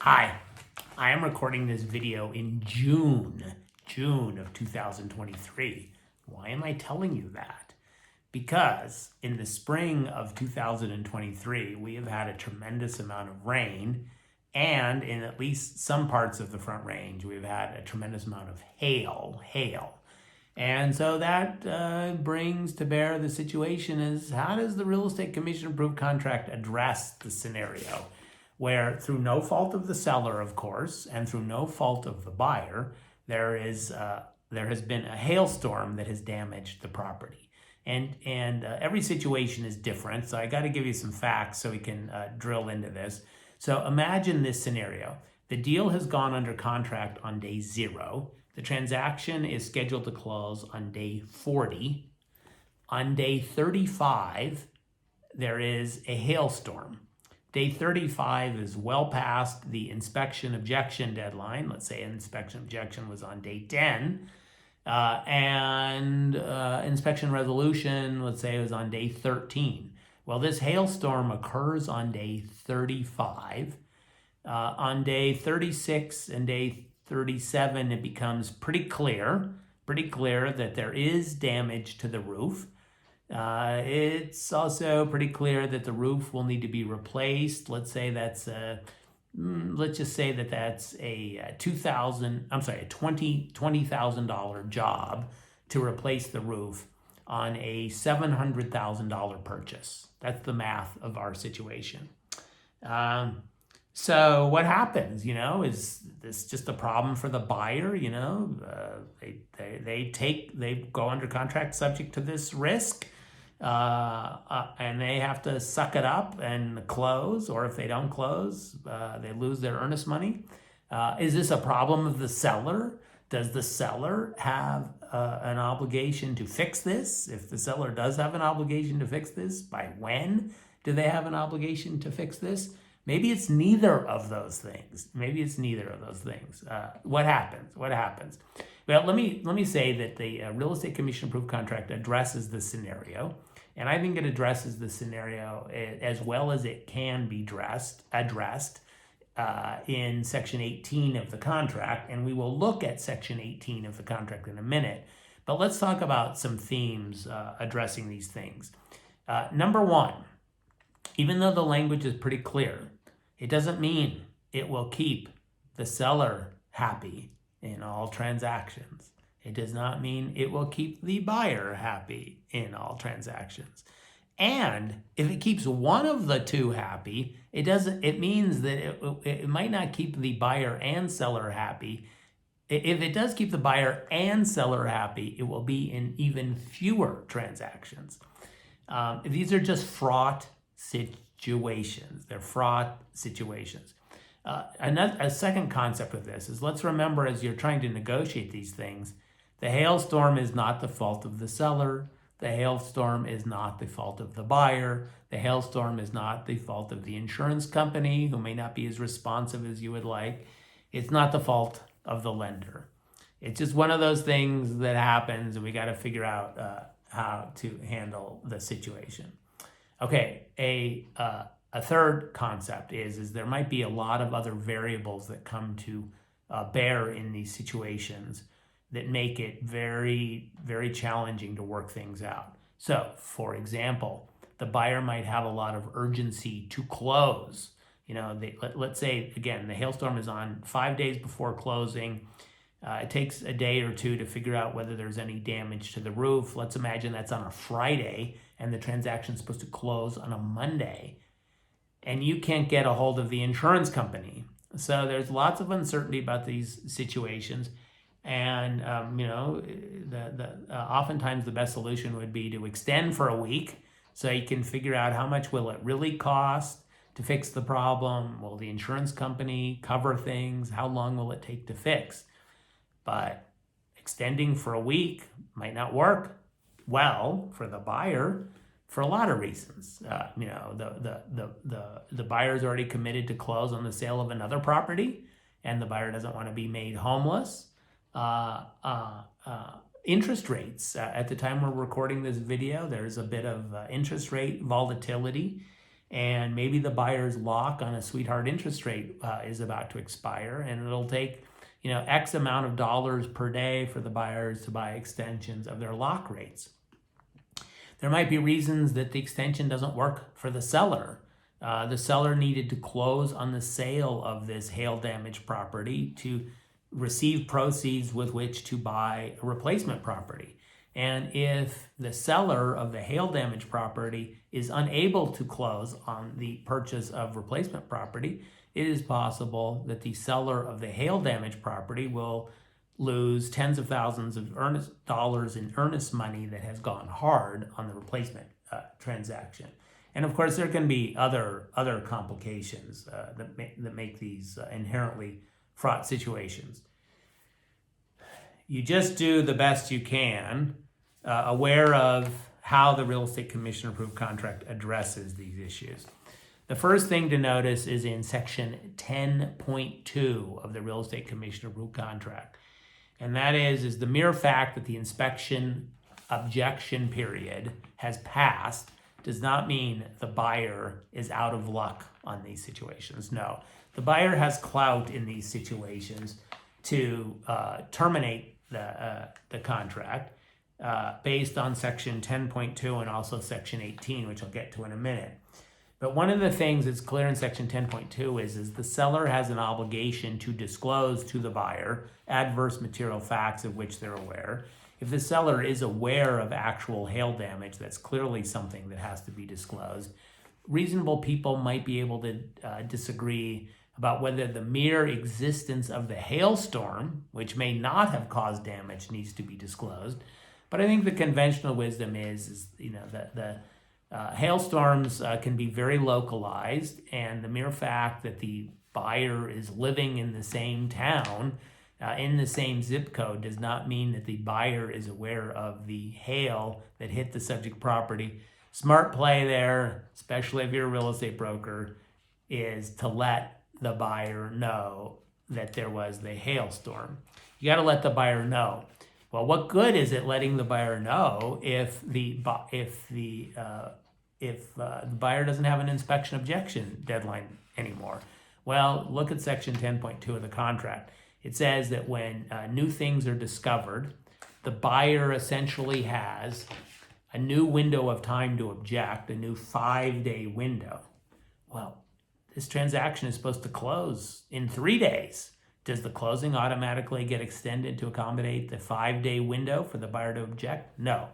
Hi, I am recording this video in June of 2023. Why am I telling you that? Because in the spring of 2023, we have had a tremendous amount of rain, and in at least some parts of the Front Range, we've had a tremendous amount of hail. And so that brings to bear the situation is, how does the Real Estate Commission Approved Contract address the scenario where, through no fault of the seller, of course, and through no fault of the buyer, there has been a hailstorm that has damaged the property. And every situation is different, so I got to give you some facts so we can drill into this. So imagine this scenario. The deal has gone under contract on day 0. The transaction is scheduled to close on day 40. On day 35, there is a hailstorm. Day 35 is well past the inspection objection deadline. Let's say an inspection objection was on day 10. And inspection resolution, let's say it was on day 13. Well, this hailstorm occurs on day 35. On day 36 and day 37, it becomes pretty clear that there is damage to the roof. It's also pretty clear that the roof will need to be replaced. Let's say that's let's just say that that's a $20,000 job to replace the roof on a $700,000 purchase. That's the math of our situation. So what happens, is this just a problem for the buyer? They go under contract subject to this risk, and they have to suck it up and close, or if they don't close, they lose their earnest money. Is this a problem of the seller? Does the seller have an obligation to fix this? If the seller does have an obligation to fix this, by when do they have an obligation to fix this? Maybe it's neither of those things. What happens? Well, let me say that the Real Estate Commission Approved Contract addresses the scenario, and I think it addresses the scenario as well as it can be addressed in Section 18 of the contract, and we will look at Section 18 of the contract in a minute. But let's talk about some themes addressing these things. Number one, even though the language is pretty clear, it doesn't mean it will keep the seller happy in all transactions. It does not mean it will keep the buyer happy in all transactions. And if it keeps one of the two happy, it means that it might not keep the buyer and seller happy. If it does keep the buyer and seller happy, it will be in even fewer transactions. These are just fraught situations. They're fraught situations. A second concept of this is, let's remember, as you're trying to negotiate these things, the hailstorm is not the fault of the seller. The hailstorm is not the fault of the buyer. The hailstorm is not the fault of the insurance company, who may not be as responsive as you would like. It's not the fault of the lender. It's just one of those things that happens, and we got to figure out how to handle the situation. Okay, a third concept is there might be a lot of other variables that come to bear in these situations that make it very, very challenging to work things out. So, for example, the buyer might have a lot of urgency to close. Let's say, again, the hailstorm is on 5 days before closing. It takes a day or two to figure out whether there's any damage to the roof. Let's imagine that's on a Friday and the transaction is supposed to close on a Monday, and you can't get a hold of the insurance company. So there's lots of uncertainty about these situations. And, oftentimes the best solution would be to extend for a week so you can figure out how much will it really cost to fix the problem. Will the insurance company cover things? How long will it take to fix? But extending for a week might not work well for the buyer for a lot of reasons. The buyer's already committed to close on the sale of another property, and the buyer doesn't want to be made homeless. Interest rates. At the time we're recording this video, there's a bit of interest rate volatility. and maybe the buyer's lock on a sweetheart interest rate is about to expire, and it'll take X amount of dollars per day for the buyers to buy extensions of their lock rates. There might be reasons that the extension doesn't work for the seller. The seller needed to close on the sale of this hail damaged property to receive proceeds with which to buy a replacement property. And if the seller of the hail damaged property is unable to close on the purchase of replacement property, it is possible that the seller of the hail damaged property will lose tens of thousands of dollars in earnest money that has gone hard on the replacement transaction. And of course, there can be other complications that make these inherently fraught situations. You just do the best you can, aware of how the Real Estate Commission approved contract addresses these issues. The first thing to notice is in section 10.2 of the Real Estate Commission approved contract. And that is the mere fact that the inspection objection period has passed does not mean the buyer is out of luck on these situations. No, the buyer has clout in these situations to terminate the contract based on section 10.2 and also section 18, which I'll get to in a minute. But one of the things that's clear in section 10.2 is the seller has an obligation to disclose to the buyer adverse material facts of which they're aware. If the seller is aware of actual hail damage, that's clearly something that has to be disclosed. Reasonable people might be able to disagree about whether the mere existence of the hailstorm, which may not have caused damage, needs to be disclosed. But I think the conventional wisdom is the hailstorms can be very localized, and the mere fact that the buyer is living in the same town, in the same zip code, does not mean that the buyer is aware of the hail that hit the subject property. Smart play there, especially if you're a real estate broker, is to let the buyer know that there was the hailstorm. You got to let the buyer know. Well, what good is it letting the buyer know if the buyer doesn't have an inspection objection deadline anymore? Well, look at section 10.2 of the contract. It says that when new things are discovered, the buyer essentially has a new window of time to object, a new 5-day window. Well, this transaction is supposed to close in 3 days. Does the closing automatically get extended to accommodate the 5-day window for the buyer to object? No.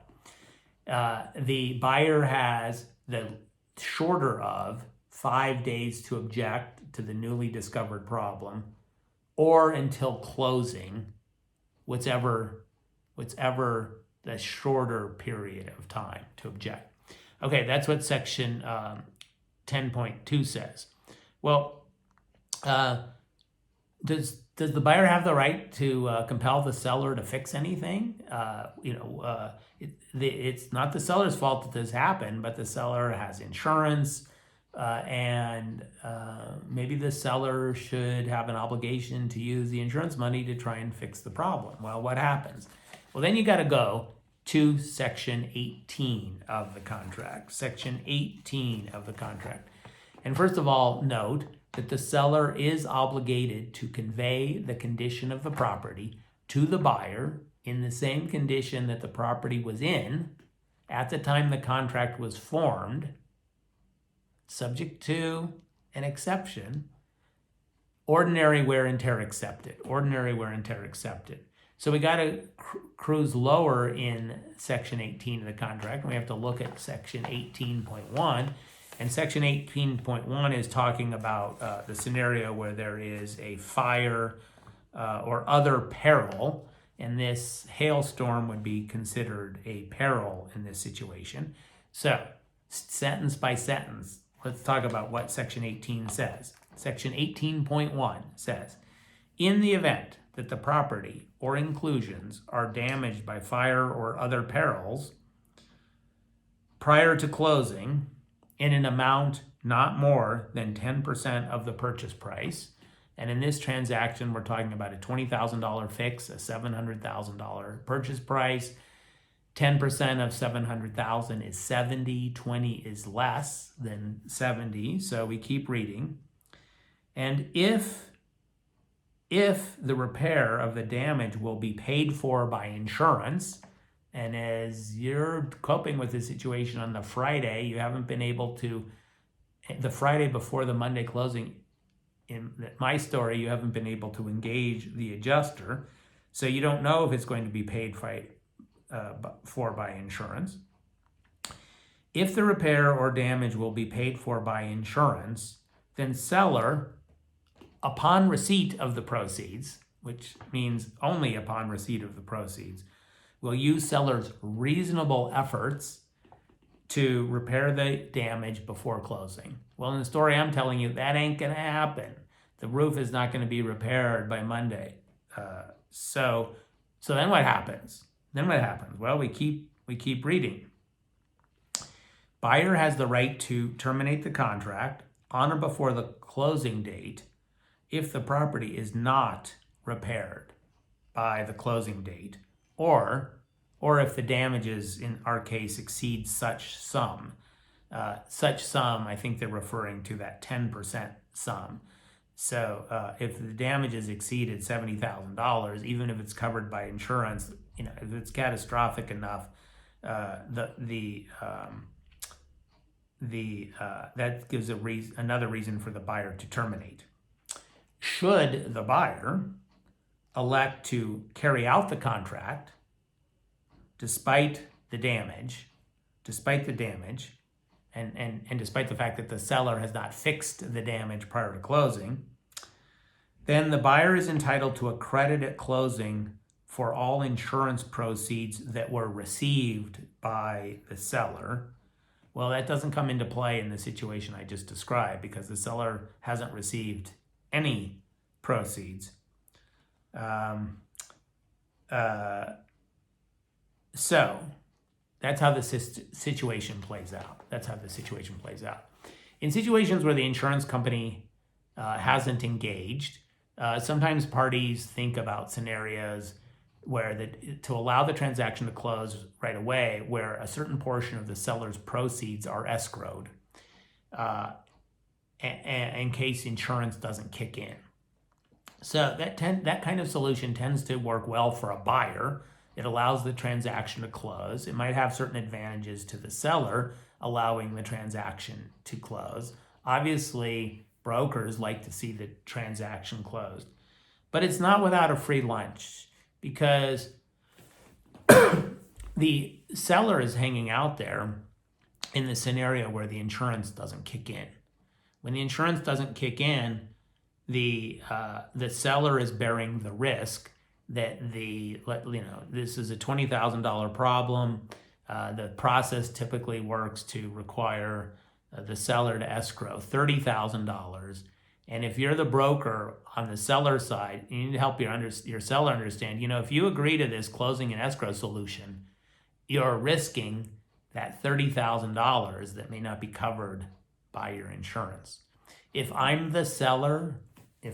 The buyer has the shorter of 5 days to object to the newly discovered problem, or until closing, whichever the shorter period of time to object. Okay, that's what section 10.2 says. Well, does the buyer have the right to compel the seller to fix anything? It's not the seller's fault that this happened, but the seller has insurance, and maybe the seller should have an obligation to use the insurance money to try and fix the problem. Well, what happens? Well, then you got to go to section 18 of the contract. Section 18 of the contract. And first of all, note that the seller is obligated to convey the condition of the property to the buyer in the same condition that the property was in at the time the contract was formed, subject to an exception, ordinary wear and tear accepted. Ordinary wear and tear accepted. So we got to cruise lower in section 18 of the contract, and we have to look at section 18.1. And section 18.1 is talking about the scenario where there is a fire or other peril, and this hailstorm would be considered a peril in this situation. So, sentence by sentence, let's talk about what section 18 says. Section 18.1 says, in the event that the property or inclusions are damaged by fire or other perils prior to closing, in an amount not more than 10% of the purchase price. And in this transaction, we're talking about a $20,000 fix, a $700,000 purchase price. 10% of 700,000 is 70, 20 is less than 70, so we keep reading. And if the repair of the damage will be paid for by insurance, and as you're coping with the situation on the Friday, you haven't been able to, the Friday before the Monday closing, in my story, you haven't been able to engage the adjuster, so you don't know if it's going to be paid for by insurance. If the repair or damage will be paid for by insurance, then seller, upon receipt of the proceeds, which means only upon receipt of the proceeds, will use seller's reasonable efforts to repair the damage before closing. Well, in the story I'm telling you, that ain't gonna happen. The roof is not gonna be repaired by Monday. So then what happens? Well, we keep reading. Buyer has the right to terminate the contract on or before the closing date if the property is not repaired by the closing date, or if the damages, in our case, exceed such sum. Such sum, I think they're referring to that 10% sum. So if the damages exceeded $70,000, even if it's covered by insurance, if it's catastrophic enough, that gives another reason for the buyer to terminate. Should the buyer elect to carry out the contract despite the damage, and despite the fact that the seller has not fixed the damage prior to closing, then the buyer is entitled to a credit at closing for all insurance proceeds that were received by the seller. Well, that doesn't come into play in the situation I just described because the seller hasn't received any proceeds. So that's how the situation plays out. In situations where the insurance company hasn't engaged, sometimes parties think about scenarios where to allow the transaction to close right away, where a certain portion of the seller's proceeds are escrowed in case insurance doesn't kick in. So that kind of solution tends to work well for a buyer. It allows the transaction to close. It might have certain advantages to the seller, allowing the transaction to close. Obviously, brokers like to see the transaction closed. But it's not without a free lunch, because the seller is hanging out there in the scenario where the insurance doesn't kick in. When the insurance doesn't kick in, the seller is bearing the risk that this is a $20,000 problem. The process typically works to require the seller to escrow $30,000. And if you're the broker on the seller side, you need to help your seller understand, if you agree to this closing and escrow solution, you're risking that $30,000 that may not be covered by your insurance. If I'm the seller and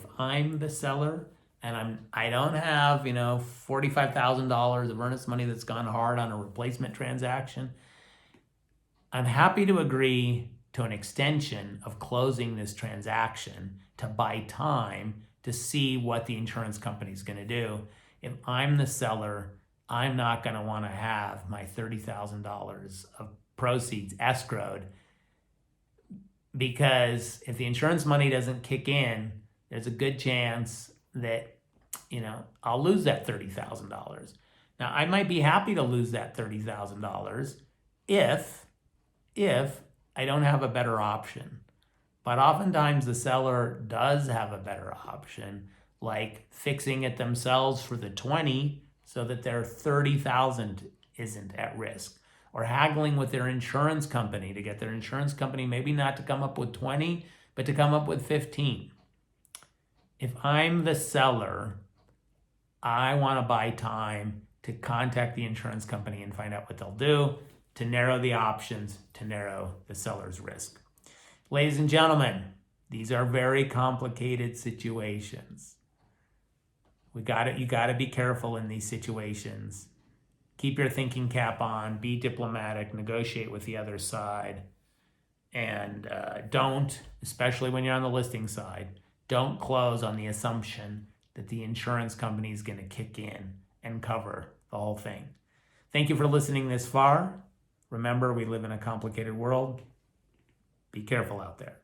I don't have, $45,000 of earnest money that's gone hard on a replacement transaction, I'm happy to agree to an extension of closing this transaction to buy time to see what the insurance company is going to do. If I'm the seller, I'm not going to want to have my $30,000 of proceeds escrowed, because if the insurance money doesn't kick in, there's a good chance that, I'll lose that $30,000. Now, I might be happy to lose that $30,000 if I don't have a better option. But oftentimes the seller does have a better option, like fixing it themselves for the 20 so that their 30,000 isn't at risk, or haggling with their insurance company to get their insurance company maybe not to come up with 20, but to come up with 15. If I'm the seller, I want to buy time to contact the insurance company and find out what they'll do to narrow the options, to narrow the seller's risk. Ladies and gentlemen, these are very complicated situations. You got to be careful in these situations. keep your thinking cap on, be diplomatic, negotiate with the other side, and don't, especially when you're on the listing side, don't close on the assumption that the insurance company is going to kick in and cover the whole thing. Thank you for listening this far. Remember, we live in a complicated world. Be careful out there.